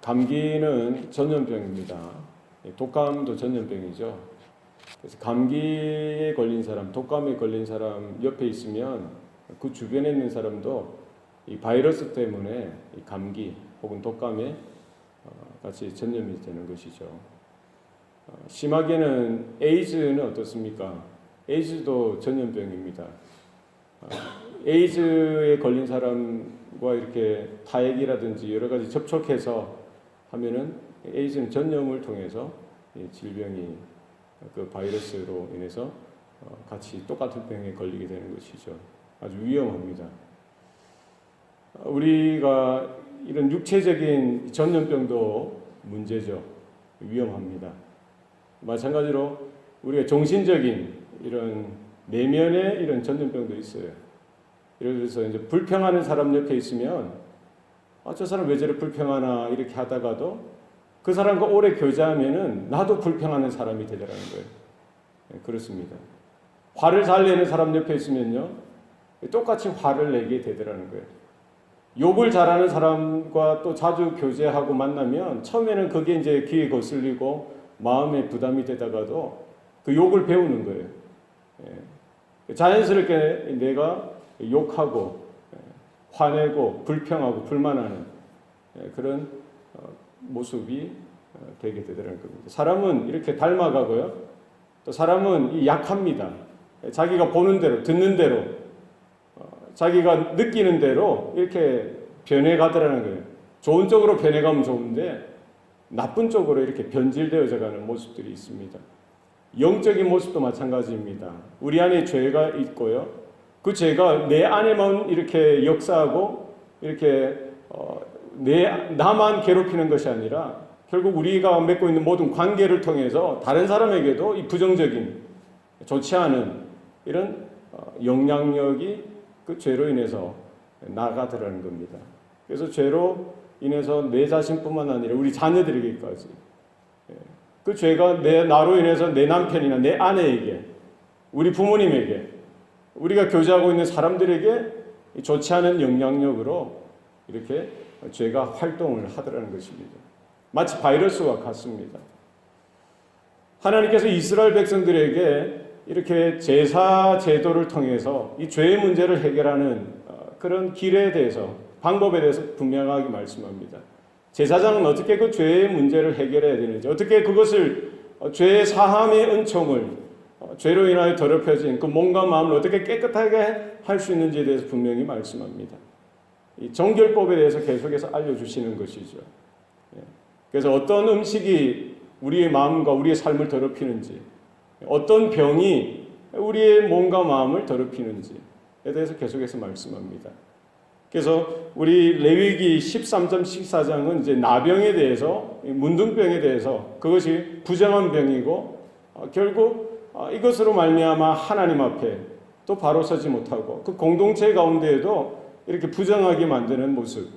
감기는 전염병입니다. 독감도 전염병이죠. 그래서 감기에 걸린 사람, 독감에 걸린 사람 옆에 있으면 그 주변에 있는 사람도 이 바이러스 때문에 이 감기 혹은 독감에 같이 전염이 되는 것이죠. 심하게는 에이즈는 어떻습니까? 에이즈도 전염병입니다. 에이즈에 걸린 사람과 이렇게 타액이라든지 여러 가지 접촉해서 하면은 에이즈는 전염을 통해서 질병이 그 바이러스로 인해서 같이 똑같은 병에 걸리게 되는 것이죠. 아주 위험합니다. 우리가 이런 육체적인 전염병도 문제죠. 위험합니다. 마찬가지로 우리가 정신적인 이런 내면의 이런 전염병도 있어요. 예를 들어서 이제 불평하는 사람 옆에 있으면 저 사람 왜 저래 불평하나 이렇게 하다가도 그 사람과 오래 교제하면은 나도 불평하는 사람이 되더라는 거예요. 네, 그렇습니다. 화를 잘 내는 사람 옆에 있으면요, 똑같이 화를 내게 되더라는 거예요. 욕을 잘하는 사람과 또 자주 교제하고 만나면 처음에는 그게 이제 귀에 거슬리고 마음에 부담이 되다가도 그 욕을 배우는 거예요. 자연스럽게 내가 욕하고 화내고 불평하고 불만하는 그런 모습이 되게 되더라는 겁니다. 사람은 이렇게 닮아가고요. 또 사람은 약합니다. 자기가 보는 대로 듣는 대로 자기가 느끼는 대로 이렇게 변해가더라는 거예요. 좋은 쪽으로 변해가면 좋은데 나쁜 쪽으로 이렇게 변질되어져 가는 모습들이 있습니다. 영적인 모습도 마찬가지입니다. 우리 안에 죄가 있고요. 그 죄가 내 안에만 이렇게 역사하고 이렇게 나만 괴롭히는 것이 아니라 결국 우리가 맺고 있는 모든 관계를 통해서 다른 사람에게도 이 부정적인 좋지 않은 이런 영향력이 그 죄로 인해서 나가더라는 겁니다. 그래서 죄로 인해서 내 자신뿐만 아니라 우리 자녀들에게까지 그 죄가 나로 인해서 내 남편이나 내 아내에게 우리 부모님에게 우리가 교제하고 있는 사람들에게 좋지 않은 영향력으로 이렇게 죄가 활동을 하더라는 것입니다. 마치 바이러스와 같습니다. 하나님께서 이스라엘 백성들에게 이렇게 제사 제도를 통해서 이 죄의 문제를 해결하는 그런 길에 대해서 방법에 대해서 분명하게 말씀합니다. 제사장은 어떻게 그 죄의 문제를 해결해야 되는지, 어떻게 그것을 죄의 사함의 은총을 죄로 인하여 더럽혀진 그 몸과 마음을 어떻게 깨끗하게 할 수 있는지에 대해서 분명히 말씀합니다. 이 정결법에 대해서 계속해서 알려주시는 것이죠. 그래서 어떤 음식이 우리의 마음과 우리의 삶을 더럽히는지, 어떤 병이 우리의 몸과 마음을 더럽히는지에 대해서 계속해서 말씀합니다. 그래서 우리 레위기 13장 14장은 이제 나병에 대해서, 문둥병에 대해서 그것이 부정한 병이고 결국 이것으로 말미암아 하나님 앞에 또 바로 서지 못하고 그 공동체 가운데에도 이렇게 부정하게 만드는 모습,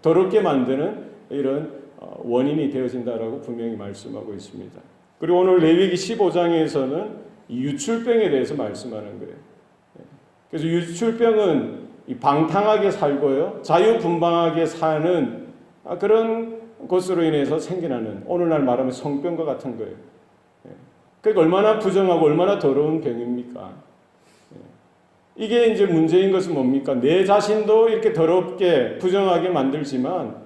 더럽게 만드는 이런 원인이 되어진다라고 분명히 말씀하고 있습니다. 그리고 오늘 레위기 15장에서는 유출병에 대해서 말씀하는 거예요. 그래서 유출병은 방탕하게 살고요, 자유분방하게 사는 그런 것으로 인해서 생겨나는, 오늘날 말하면 성병과 같은 거예요. 그러니까 얼마나 부정하고 얼마나 더러운 병입니까? 이게 이제 문제인 것은 뭡니까? 내 자신도 이렇게 더럽게 부정하게 만들지만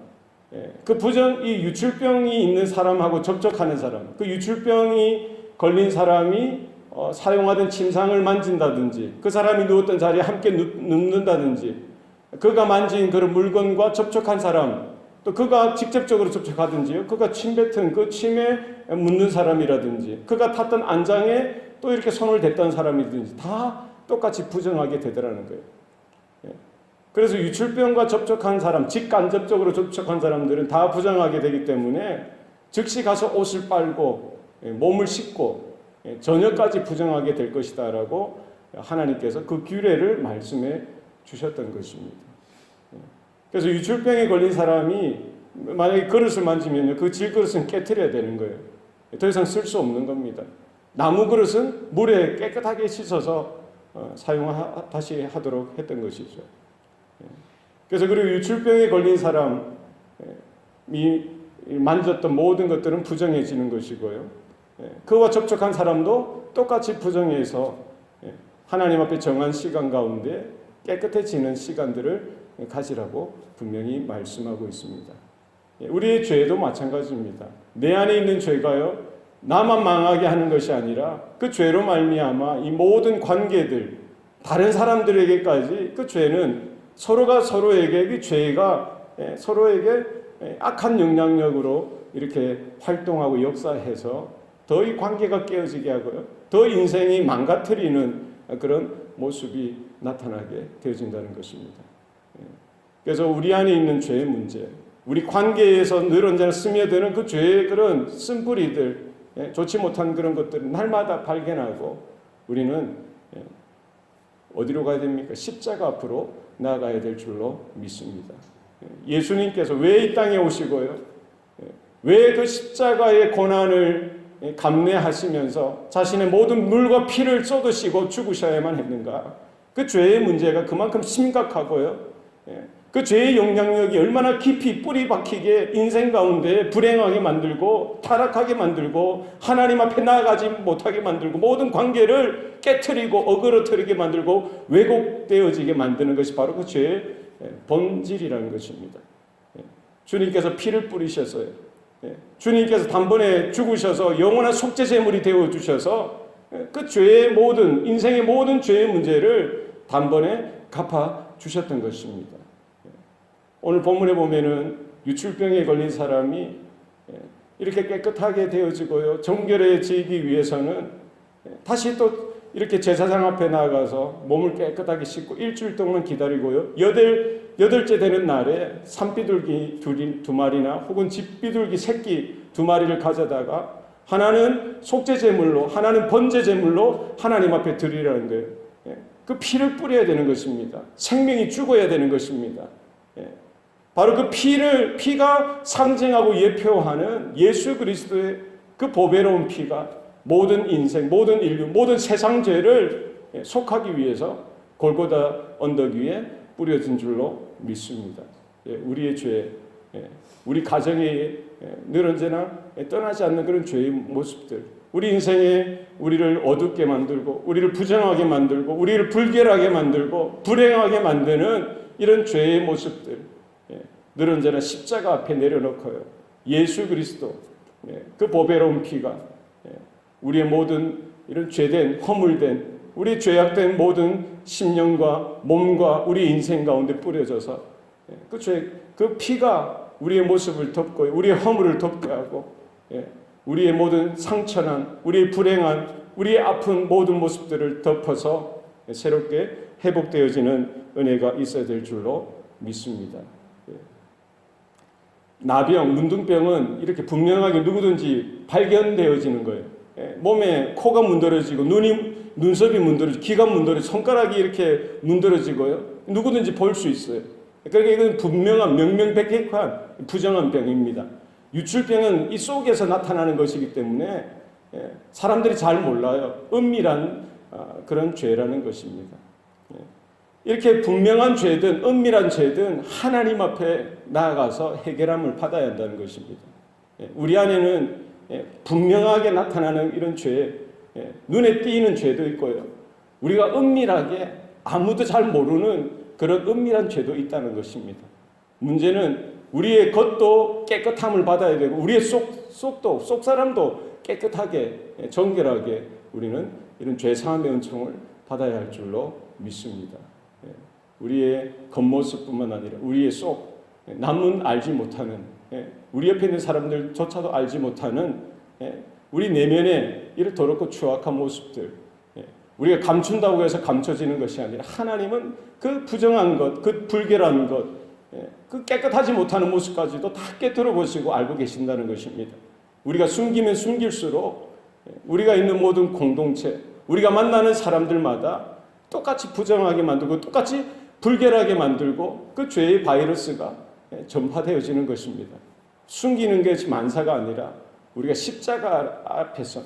이 유출병이 있는 사람하고 접촉하는 사람, 그 유출병이 걸린 사람이 사용하던 침상을 만진다든지, 그 사람이 누웠던 자리에 함께 눕는다든지, 그가 만진 그런 물건과 접촉한 사람, 또 그가 직접적으로 접촉하든지요, 그가 침 뱉은 그 침에 묻는 사람이라든지, 그가 탔던 안장에 또 이렇게 손을 댔던 사람이든지 다 똑같이 부정하게 되더라는 거예요. 그래서 유출병과 접촉한 사람, 직간접적으로 접촉한 사람들은 다 부정하게 되기 때문에 즉시 가서 옷을 빨고 몸을 씻고 저녁까지 부정하게 될 것이다 라고 하나님께서 그 규례를 말씀해 주셨던 것입니다. 그래서 유출병에 걸린 사람이 만약에 그릇을 만지면 그 질그릇은 깨트려야 되는 거예요. 더 이상 쓸 수 없는 겁니다. 나무 그릇은 물에 깨끗하게 씻어서 다시 하도록 했던 것이죠. 그래서 그리고 유출병에 걸린 사람이 만졌던 모든 것들은 부정해지는 것이고요. 그와 접촉한 사람도 똑같이 부정해서 하나님 앞에 정한 시간 가운데 깨끗해지는 시간들을 가지라고 분명히 말씀하고 있습니다. 우리의 죄도 마찬가지입니다. 내 안에 있는 죄가요, 나만 망하게 하는 것이 아니라 그 죄로 말미암아 이 모든 관계들, 다른 사람들에게까지 그 죄는 서로가 서로에게 그 죄가 서로에게 악한 영향력으로 이렇게 활동하고 역사해서 더 이 관계가 깨어지게 하고요, 더 인생이 망가뜨리는 그런 모습이 나타나게 되어진다는 것입니다. 그래서 우리 안에 있는 죄의 문제, 우리 관계에서 늘 언제나 스며드는 그 죄의 그런 쓴뿌리들, 좋지 못한 그런 것들을 날마다 발견하고 우리는 어디로 가야 됩니까? 십자가 앞으로 나아가야 될 줄로 믿습니다. 예수님께서 왜 이 땅에 오시고요, 왜 그 십자가의 고난을 감내하시면서 자신의 모든 물과 피를 쏟으시고 죽으셔야만 했는가? 그 죄의 문제가 그만큼 심각하고요, 그 죄의 영향력이 얼마나 깊이 뿌리 박히게 인생 가운데 불행하게 만들고 타락하게 만들고 하나님 앞에 나아가지 못하게 만들고 모든 관계를 깨트리고 어그러뜨리게 만들고 왜곡되어지게 만드는 것이 바로 그 죄의 본질이라는 것입니다. 주님께서 피를 뿌리셔서요, 주님께서 단번에 죽으셔서 영원한 속죄 제물이 되어 주셔서 그 죄의 모든 인생의 모든 죄의 문제를 단번에 갚아 주셨던 것입니다. 오늘 본문에 보면은 유출병에 걸린 사람이 이렇게 깨끗하게 되어지고요, 정결해지기 위해서는 다시 또 이렇게 제사장 앞에 나아가서 몸을 깨끗하게 씻고 일주일 동안 기다리고요, 여덟째 되는 날에 산비둘기 두 마리나 혹은 집비둘기 새끼 두 마리를 가져다가 하나는 속죄제물로 하나는 번제제물로 하나님 앞에 드리라는 거예요. 그 피를 뿌려야 되는 것입니다. 생명이 죽어야 되는 것입니다. 바로 그 피가 상징하고 예표하는 예수 그리스도의 그 보배로운 피가 모든 인생, 모든 인류, 모든 세상 죄를 속하기 위해서 골고다 언덕 위에 뿌려진 줄로 믿습니다. 우리의 죄, 우리 가정에 늘 언제나 떠나지 않는 그런 죄의 모습들, 우리 인생에 우리를 어둡게 만들고 우리를 부정하게 만들고 우리를 불결하게 만들고 불행하게 만드는 이런 죄의 모습들, 늘 언제나 십자가 앞에 내려놓고요, 예수 그리스도 그 보배로운 피가 우리의 모든 이런 죄된 허물된 우리 죄악된 모든 심령과 몸과 우리 인생 가운데 뿌려져서 그 피가 우리의 모습을 덮고 우리의 허물을 덮게 하고 우리의 모든 상처난 우리의 불행한 우리의 아픈 모든 모습들을 덮어서 새롭게 회복되어지는 은혜가 있어야 될 줄로 믿습니다. 나병, 문둥병은 이렇게 분명하게 누구든지 발견되어지는 거예요. 몸에 코가 문드러지고 눈썹이 문드러지고 귀가 문드러지고 손가락이 이렇게 문드러지고요, 누구든지 볼 수 있어요. 그러니까 이건 분명한 명명백백한 부정한 병입니다. 유출병은 이 속에서 나타나는 것이기 때문에 사람들이 잘 몰라요. 은밀한 그런 죄라는 것입니다. 이렇게 분명한 죄든 은밀한 죄든 하나님 앞에 나아가서 해결함을 받아야 한다는 것입니다. 우리 안에는 분명하게 나타나는 이런 죄, 눈에 띄는 죄도 있고요, 우리가 은밀하게 아무도 잘 모르는 그런 은밀한 죄도 있다는 것입니다. 문제는 우리의 겉도 깨끗함을 받아야 되고 우리의 속 사람도 깨끗하게 정결하게 우리는 이런 죄 사함의 은총을 받아야 할 줄로 믿습니다. 우리의 겉모습뿐만 아니라 우리의 속, 남은 알지 못하는, 우리 옆에 있는 사람들조차도 알지 못하는 우리 내면에 이런 더럽고 추악한 모습들, 우리가 감춘다고 해서 감춰지는 것이 아니라 하나님은 그 부정한 것, 그 불결한 것, 그 깨끗하지 못하는 모습까지도 다 깨뜨려 보시고 알고 계신다는 것입니다. 우리가 숨기면 숨길수록 우리가 있는 모든 공동체, 우리가 만나는 사람들마다 똑같이 부정하게 만들고 똑같이 불결하게 만들고 그 죄의 바이러스가 전파되어지는 것입니다. 숨기는 것이 만사가 아니라 우리가 십자가 앞에서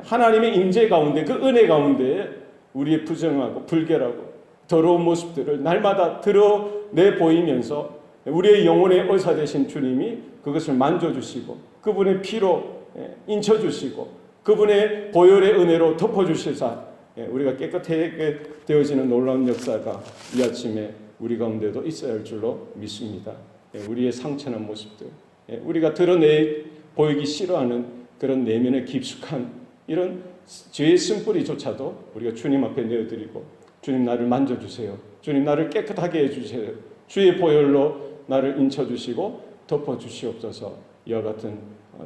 하나님의 임재 가운데 그 은혜 가운데 우리의 부정하고 불결하고 더러운 모습들을 날마다 드러내 보이면서 우리의 영혼의 의사 되신 주님이 그것을 만져주시고 그분의 피로 인쳐주시고 그분의 보혈의 은혜로 덮어주시사 우리가 깨끗하게 되어지는 놀라운 역사가 이 아침에 우리 가운데도 있어야 할 줄로 믿습니다. 우리의 상처난 모습들, 우리가 드러내 보이기 싫어하는 그런 내면의 깊숙한 이런 죄의 쓴뿌리조차도 우리가 주님 앞에 내어드리고 주님 나를 만져주세요. 주님 나를 깨끗하게 해주세요. 주의 보혈로 나를 인쳐주시고 덮어주시옵소서. 이와 같은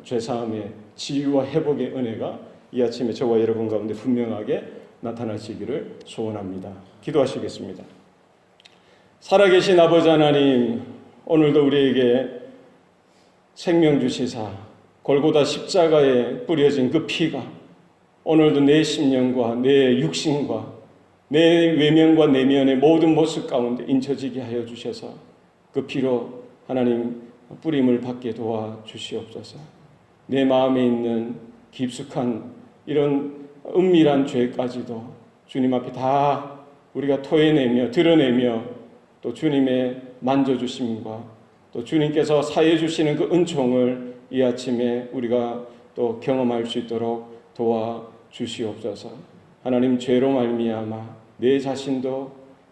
죄사함의 치유와 회복의 은혜가 이 아침에 저와 여러분 가운데 분명하게 나타나시기를 소원합니다. 기도하시겠습니다. 살아계신 아버지 하나님, 오늘도 우리에게 생명 주시사 골고다 십자가에 뿌려진 그 피가 오늘도 내 심령과 내 육신과 내 외면과 내면의 모든 모습 가운데 인쳐지게 하여 주셔서 그 피로 하나님 뿌림을 받게 도와주시옵소서. 내 마음에 있는 깊숙한 이런 은밀한 죄까지도 주님 앞에 다 우리가 토해내며 드러내며 또 주님의 만져주심과 또 주님께서 사해 주시는 그 은총을 이 아침에 우리가 또 경험할 수 있도록 도와주시옵소서. 하나님, 죄로 말미암아 내 자신도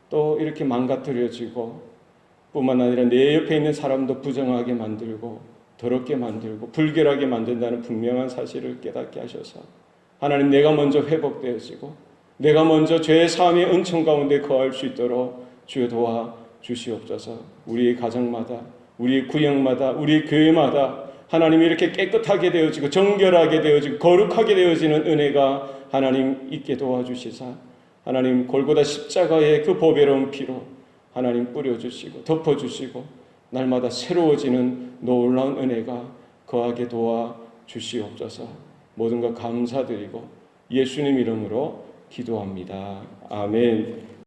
또 이렇게 망가뜨려지고 뿐만 아니라 내 옆에 있는 사람도 부정하게 만들고 더럽게 만들고 불결하게 만든다는 분명한 사실을 깨닫게 하셔서 하나님, 내가 먼저 회복되어지고 내가 먼저 죄의 사함의 은총 가운데 거할 수 있도록 주여 도와주시옵소서. 우리의 가정마다 우리의 구역마다 우리의 교회마다 하나님이 이렇게 깨끗하게 되어지고 정결하게 되어지고 거룩하게 되어지는 은혜가 하나님 있게 도와주시사 하나님 골고다 십자가의 그 보배로운 피로 하나님 뿌려주시고 덮어주시고 날마다 새로워지는 놀라운 은혜가 거하게 도와주시옵소서. 모든 것 감사드리고 예수님 이름으로 기도합니다. 아멘.